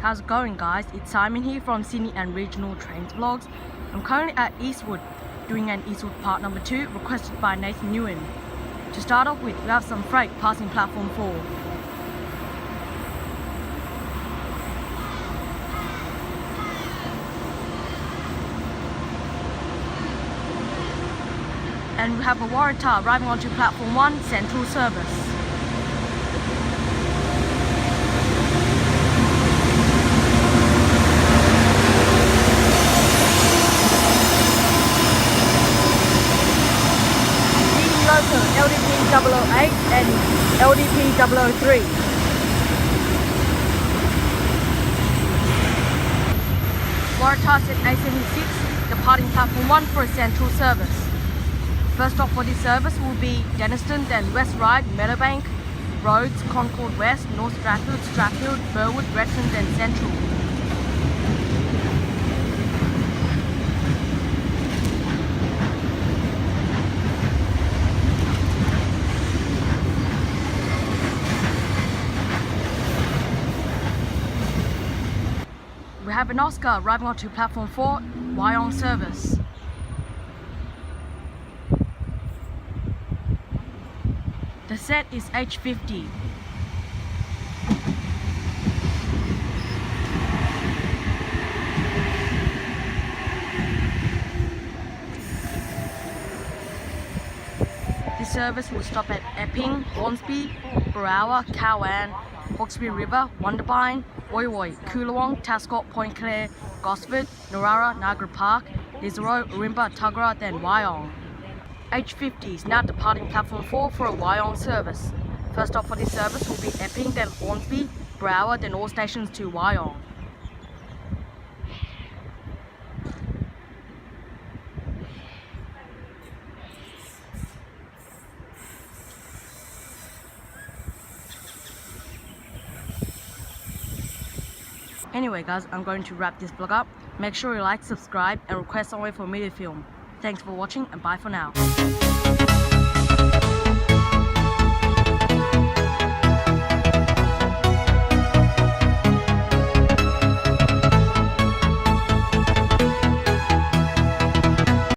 how's it going guys? It's Simon here from Sydney and Regional Trains Vlogs. I'm currently at Eastwood doing an Eastwood part number 2 requested by Nathan Ewan. To start off with, we have some freight passing platform 4. And we have a Waratah arriving onto platform 1 central service. Local LDP 008 and LDP 003. Waratah set A76 departing platform 1 for a central service. First stop for this service will be Denniston, then West Ryde, Meadowbank, Rhodes, Concord West, North Strathfield, Strathfield, Burwood, Gretton, then Central. We have an Oscar arriving onto platform 4, Wyong service. The set is H50. This service will stop at Epping, Hornsby, Barawa, Cowan, Hawkesbury River, Wonderbine, Woy Woy, Coolawong, Tascott, Point Clare, Gosford, Narara, Niagara Park, Lisaro, Ourimbah, Tuggerah, then Wyong. H50 is now departing platform 4 for a Wyong service. First stop for this service will be Epping, then Hornsby, Barawa, then all stations to Wyong. Anyway guys, I'm going to wrap this vlog up. Make sure you like, subscribe and request somewhere for me to film. Thanks for watching and bye for now.